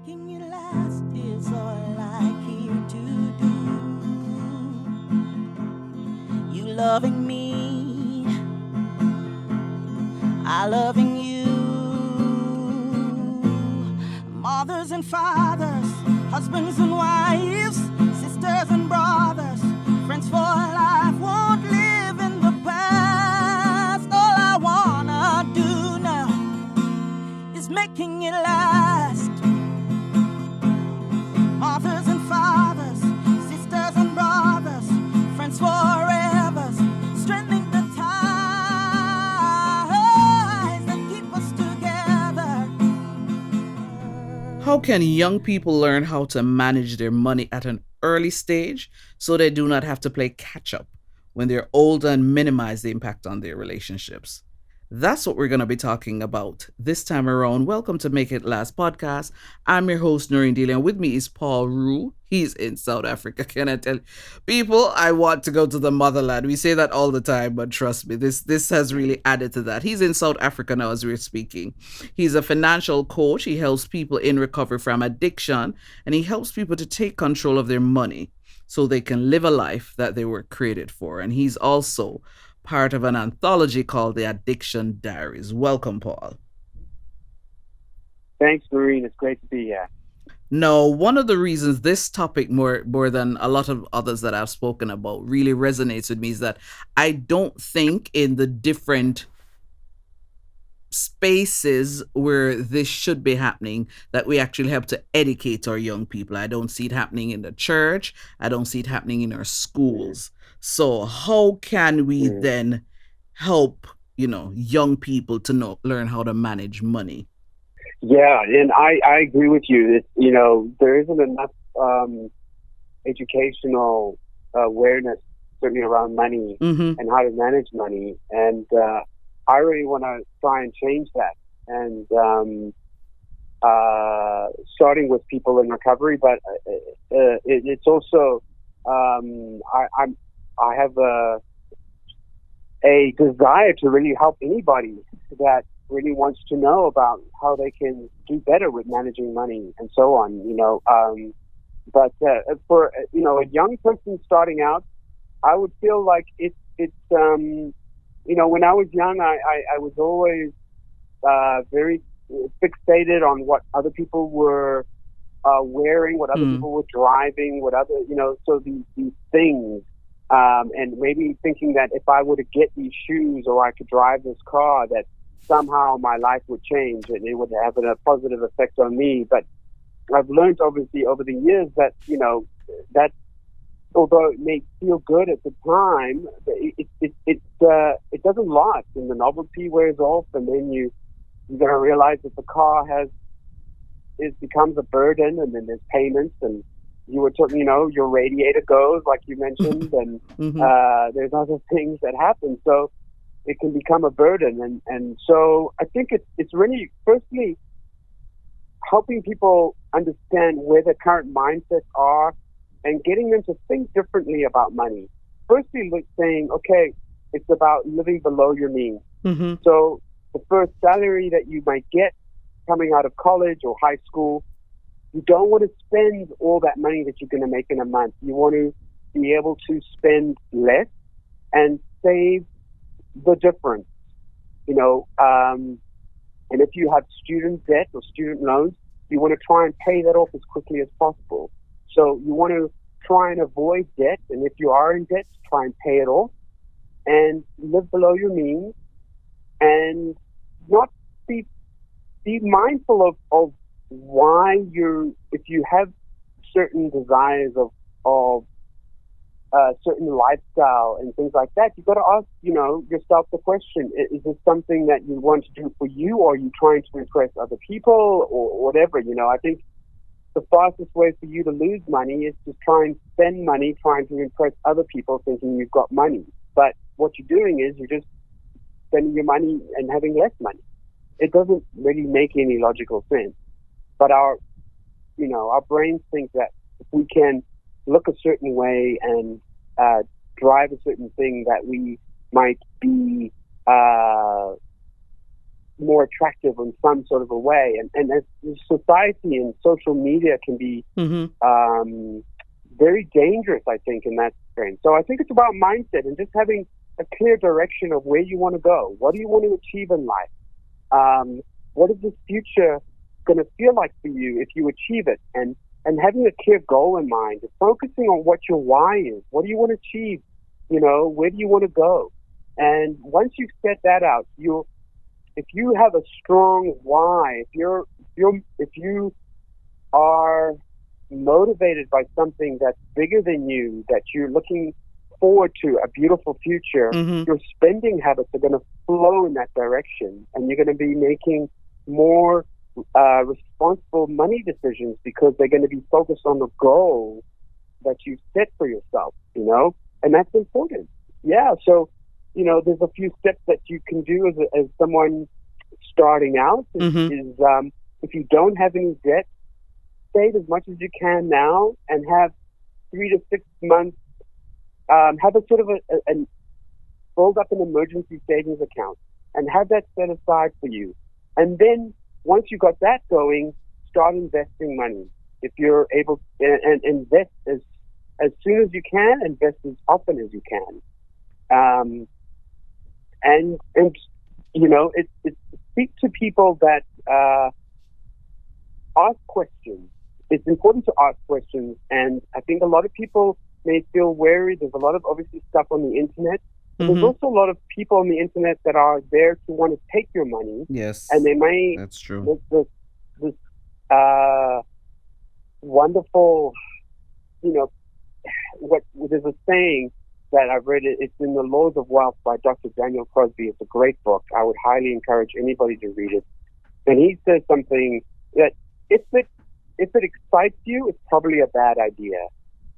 Making it last is all I care to do. You loving me, I loving you. Mothers and fathers, husbands and wives, sisters and brothers, friends for life, won't live in the past. All I wanna do now is making it last. Mothers and fathers, sisters and brothers, friends forever, strengthening the ties that keep us together. How can young people learn how to manage their money at an early stage so they do not have to play catch up when they're older and minimize the impact on their relationships? That's what we're going to be talking about this time around. Welcome to Make It Last podcast. I'm your host, Noreen Daly, and with me is Paul Rue. He's in South Africa. Can I tell people I want to go to the motherland? We say that all the time, but trust me, this has really added to that. He's in South Africa now as we're speaking. He's a financial coach. He helps people in recovery from addiction, and he helps people to take control of their money so they can live a life that they were created for. And he's also part of an anthology called The Addiction Diaries. Welcome, Paul. Thanks, Marine. It's great to be here. Now, one of the reasons this topic, more than a lot of others that I've spoken about, really resonates with me is that I don't think in the different spaces where this should be happening that we actually help to educate our young people. I don't see it happening in the church. I don't see it happening in our schools. So how can we then help, young people to learn how to manage money? Yeah, and I agree with you. There isn't enough educational awareness, certainly around money and how to manage money. And I really want to try and change that. And starting with people in recovery, but it's also I have a desire to really help anybody that really wants to know about how they can do better with managing money and so on, but for a young person starting out, I would feel like it's when I was young, I was always very fixated on what other people were wearing, what other people were driving, what other, so these things. And maybe thinking that if I were to get these shoes or I could drive this car, that somehow my life would change and it would have a positive effect on me. But I've learned obviously over the years that, that although it may feel good at the time, it doesn't last, and the novelty wears off, and then you're going to realize that the car becomes a burden, and then there's payments, and you were talking, your radiator goes, like you mentioned, and there's other things that happen. So it can become a burden. And so I think it's really, firstly, helping people understand where their current mindsets are and getting them to think differently about money. Firstly, saying, okay, it's about living below your means. So the first salary that you might get coming out of college or high school, you don't want to spend all that money that you're going to make in a month. You want to be able to spend less and save the difference, and if you have student debt or student loans, you want to try and pay that off as quickly as possible. So you want to try and avoid debt, and if you are in debt, try and pay it off and live below your means, and not be mindful of why if you have certain desires of certain lifestyle and things like that, you've got to ask, yourself the question, is this something that you want to do for you, or are you trying to impress other people, or whatever? I think the fastest way for you to lose money is to try and spend money trying to impress other people, thinking you've got money. But what you're doing is you're just spending your money and having less money. It doesn't really make any logical sense. But our brains think that if we can look a certain way and drive a certain thing, that we might be more attractive in some sort of a way. And as society and social media can be very dangerous, I think, in that sense. So I think it's about mindset and just having a clear direction of where you want to go. What do you want to achieve in life? What is this future going to feel like for you if you achieve it? And having a clear goal in mind, focusing on what your why is. What do you want to achieve? Where do you want to go? And once you've set that out, if you have a strong why, if you are motivated by something that's bigger than you, that you're looking forward to a beautiful future, your spending habits are going to flow in that direction, and you're going to be making more responsible money decisions because they're going to be focused on the goal that you set for yourself, and that's important. Yeah, so there's a few steps that you can do as someone starting out. Is if you don't have any debt, save as much as you can now, and have 3 to 6 months. Have a sort of build up an emergency savings account and have that set aside for you. And then once you got that going, start investing money. If you're able and invest as soon as you can, invest as often as you can. And it's speak to people that ask questions. It's important to ask questions, and I think a lot of people may feel wary. There's a lot of obviously stuff on the internet. But there's also a lot of people on the internet that are there to want to take your money. Yes, and they may. That's true. This wonderful, what there's a saying that I've read. It's in The Laws of Wealth by Dr. Daniel Crosby. It's a great book. I would highly encourage anybody to read it. And he says something that if it excites you, it's probably a bad idea.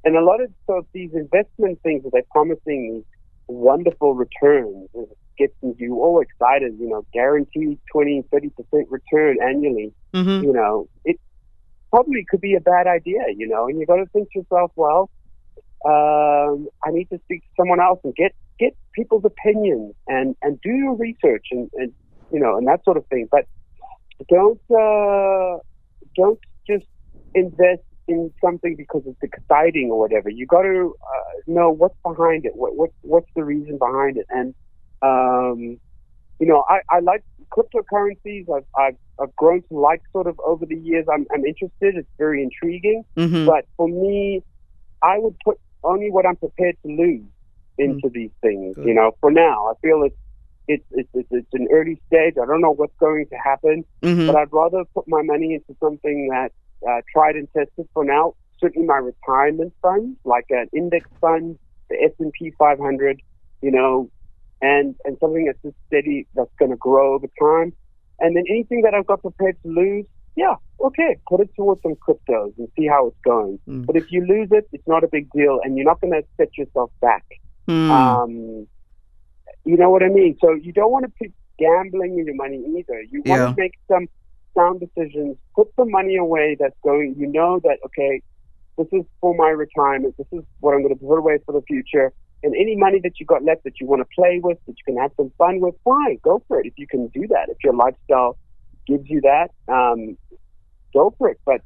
And a lot of these investment things that they're promising these wonderful returns, it gets you all excited, guaranteed 20, 30% return annually. It probably could be a bad idea, and you got to think to yourself, well, I need to speak to someone else and get people's opinions and do your research and that sort of thing. But don't just invest in something because it's exciting or whatever. You got to know what's behind it. What's the reason behind it? And I like cryptocurrencies. I've grown to like sort of over the years. I'm interested. It's very intriguing. But for me, I would put only what I'm prepared to lose into these things. Good. For now, I feel it's an early stage. I don't know what's going to happen, but I'd rather put my money into something that tried and tested for now. Certainly my retirement funds, like an index fund, the S&P 500, and something that's just steady, that's going to grow over time. And then anything that I've got prepared to lose, yeah, okay, put it towards some cryptos and see how it's going. But if you lose it, it's not a big deal, and you're not going to set yourself back. You know what I mean? So you don't want to put gambling in your money either. You want to make some sound decisions, put some money away that's going, that, okay, this is for my retirement, this is what I'm going to put away for the future. And any money that you got left that you want to play with, that you can have some fun with, fine, go for it. If you can do that, if your lifestyle gives you that, go for it. But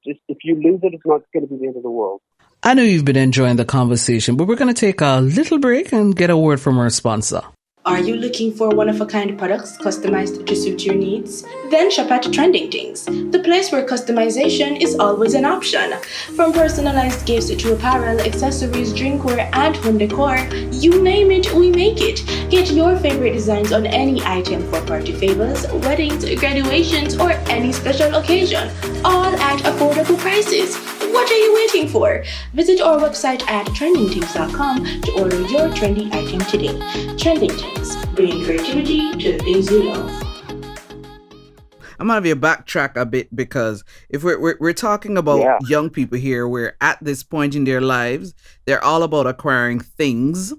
just if you lose it, it's not going to be the end of the world. I know you've been enjoying the conversation, but we're going to take a little break and get a word from our sponsor. Are you looking for one-of-a-kind products customized to suit your needs? Then shop at Trending Things, the place where customization is always an option. From personalized gifts to apparel, accessories, drinkware, and home decor, you name it, we make it. Get your favorite designs on any item for party favors, weddings, graduations, or any special occasion, all at affordable prices. What are you waiting for? Visit our website at trendingthings.com to order your trendy item today. Trending Things, bringing creativity to the things you love. I'm gonna have you backtrack a bit, because if we're talking about young people here, we're at this point in their lives, they're all about acquiring things,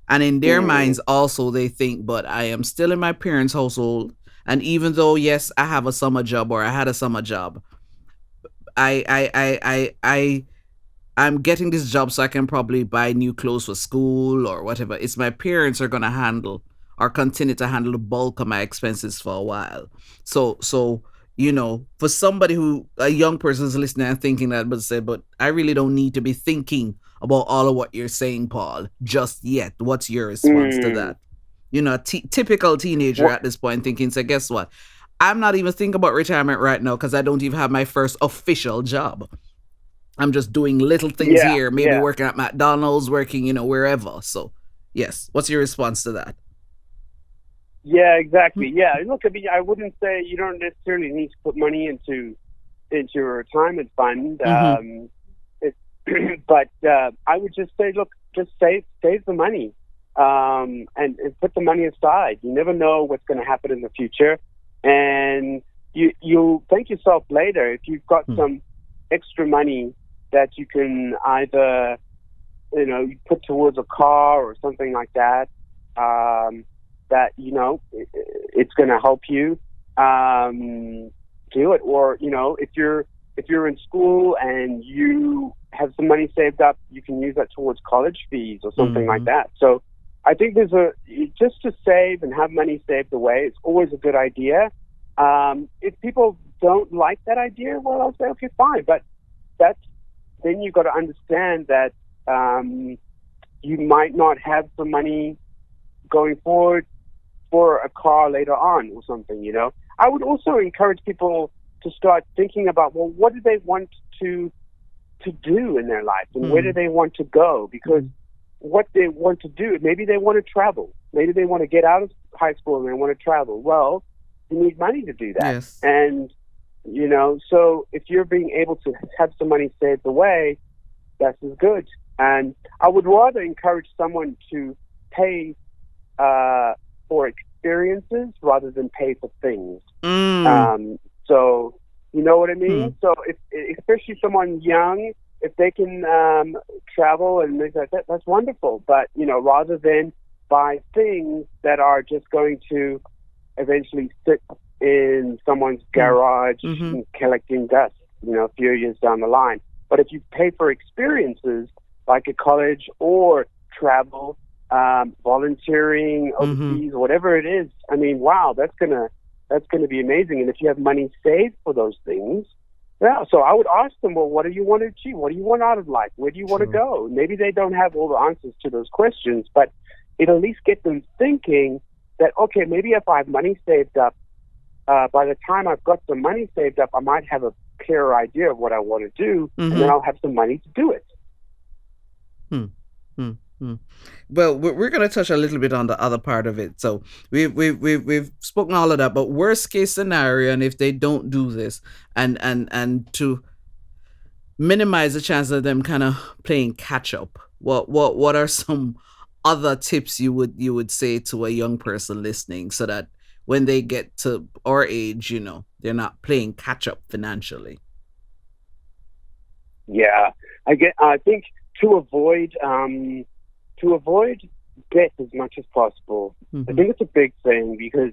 and in their minds also they think, but I am still in my parents' household, and even though yes, I have a summer job, or I had a summer job, I'm getting this job so I can probably buy new clothes for school or whatever. It's my parents are gonna handle or continue to handle the bulk of my expenses for a while. So for somebody a young person is listening and thinking that, but I really don't need to be thinking about all of what you're saying, Paul, just yet. What's your response to that? Typical teenager at this point thinking, so guess what? I'm not even thinking about retirement right now because I don't even have my first official job. I'm just doing little things here, maybe working at McDonald's, working, wherever. So, yes. What's your response to that? Yeah, exactly. Yeah. Look, I wouldn't say you don't necessarily need to put money into a retirement fund. But I would just say, look, just save the money and put the money aside. You never know what's going to happen in the future. And you'll thank yourself later if you've got some extra money that you can either, put towards a car or something like that, that, it's going to help you do it. Or, if you're in school and you have some money saved up, you can use that towards college fees or something like that. So I think just to save and have money saved away, it's always a good idea. If people don't like that idea, well, I'll say, okay, fine. But then you've got to understand that you might not have the money going forward for a car later on or something, I would also encourage people to start thinking about, well, what do they want to do in their life and where do they want to go? Because what they want to do, maybe they want to travel. Maybe they want to get out of high school and they want to travel. Well, you need money to do that. Yes. And, so if you're being able to have some money saved away, that's as good. And I would rather encourage someone to pay for experiences rather than pay for things. So, you know what I mean? So especially someone young, if they can travel and things like that, that's wonderful. But, rather than buy things that are just going to eventually sit in someone's garage and collecting dust, a few years down the line. But if you pay for experiences like a college or travel, volunteering overseas, whatever it is, I mean, wow, that's gonna be amazing. And if you have money saved for those things, so I would ask them, well, what do you want to achieve? What do you want out of life? Where do you want to go? Maybe they don't have all the answers to those questions, but it'll at least get them thinking that, okay, maybe if I have money saved up, by the time I've got some money saved up, I might have a clearer idea of what I want to do, and then I'll have some money to do it. Well, we're going to touch a little bit on the other part of it. So we've spoken all of that, but worst case scenario, and if they don't do this, and to minimize the chance of them kind of playing catch up, what are some other tips you would say to a young person listening so that when they get to our age, they're not playing catch up financially? Yeah, I think to avoid debt as much as possible. I think it's a big thing because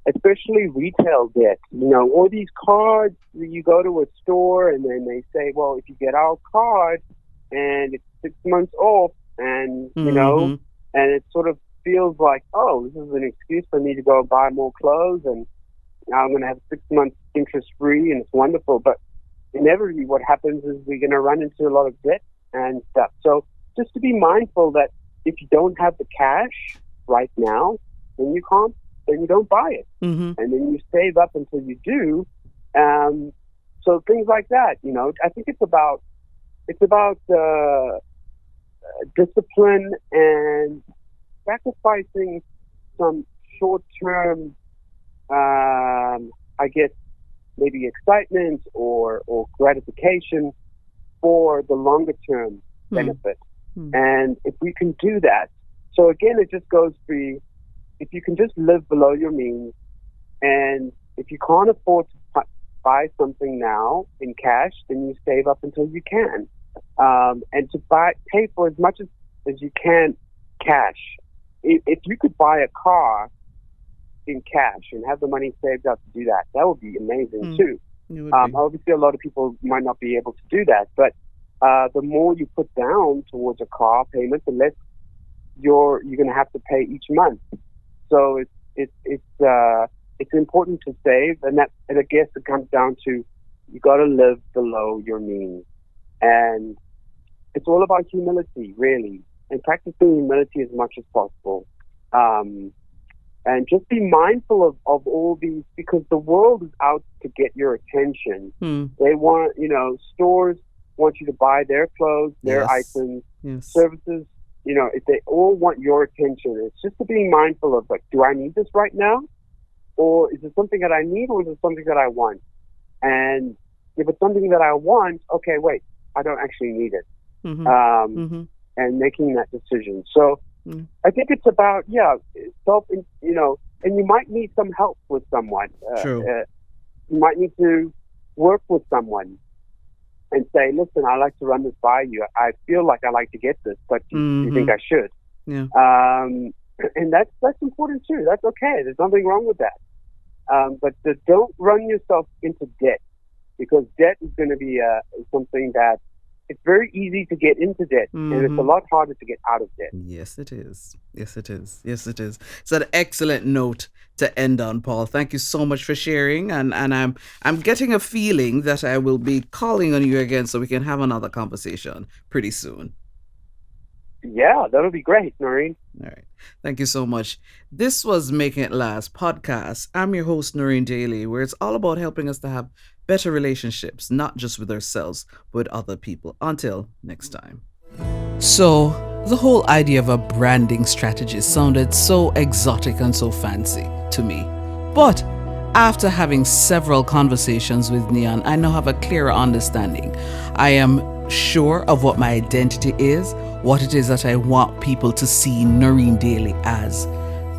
especially retail debt, all these cards, you go to a store and then they say, well, if you get our card and it's 6 months off and, and it sort of feels like, oh, this is an excuse for me to go buy more clothes and now I'm going to have 6 months interest free and it's wonderful. But inevitably what happens is we're going to run into a lot of debt and stuff. So just to be mindful that if you don't have the cash right now, then you don't buy it. And then you save up until you do. So things like that, I think it's about discipline and sacrificing some short-term, I guess, maybe excitement or gratification for the longer-term benefit. And if we can do that, so again, it just goes for if you can just live below your means, and if you can't afford to buy something now in cash, then you save up until you can, and to pay for as much as you can cash. If you could buy a car in cash and have the money saved up to do that, that would be amazing too. Obviously, a lot of people might not be able to do that, but the more you put down towards a car payment, the less you're going to have to pay each month. So it's important to save, and I guess it comes down to you got to live below your means, and it's all about humility, really, and practicing humility as much as possible. And just be mindful of all these, because the world is out to get your attention. They want, stores want you to buy their clothes, their items, services, if they all want your attention. It's just to be mindful of, like, do I need this right now? Or is it something that I need, or is it something that I want? And if it's something that I want, okay, wait, I don't actually need it. And making that decision. So I think it's about, and you might need some help with someone. True. You might need to work with someone and say, listen, I'd like to run this by you. I feel like I like to get this, but do you think I should? Yeah. And that's important too. That's okay. There's nothing wrong with that. But don't run yourself into debt, because debt is going to be something that it's very easy to get into debt, and it's a lot harder to get out of debt. Yes, it is. Yes, it is. Yes, it is. It's an excellent note to end on, Paul. Thank you so much for sharing, and I'm getting a feeling that I will be calling on you again so we can have another conversation pretty soon. Yeah, that'll be great, Noreen. All right. Thank you so much. This was Making It Last podcast. I'm your host, Noreen Daly, where it's all about helping us to have better relationships, not just with ourselves, but with other people. Until next time. So, the whole idea of a branding strategy sounded so exotic and so fancy to me. But after having several conversations with Neon, I now have a clearer understanding. I am sure of what my identity is, what it is that I want people to see Noreen Daly as.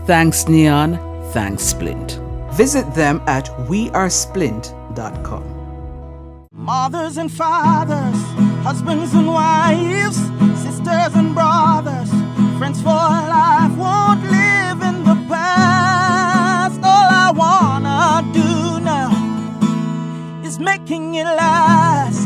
Thanks, Neon. Thanks, Splint. Visit them at wearesplint.com. Mothers and fathers, husbands and wives, sisters and brothers, friends for life won't live in the past. All I wanna do now is making it last.